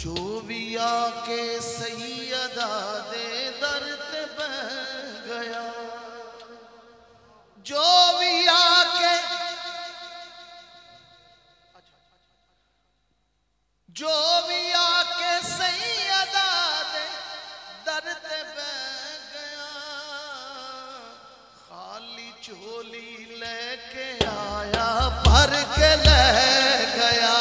जो भी आके सैयदा दे दर ते बह गया, जो भी आके सैयदा दे दर ते बह गया, खाली झोली लेके आया भर के ले गया।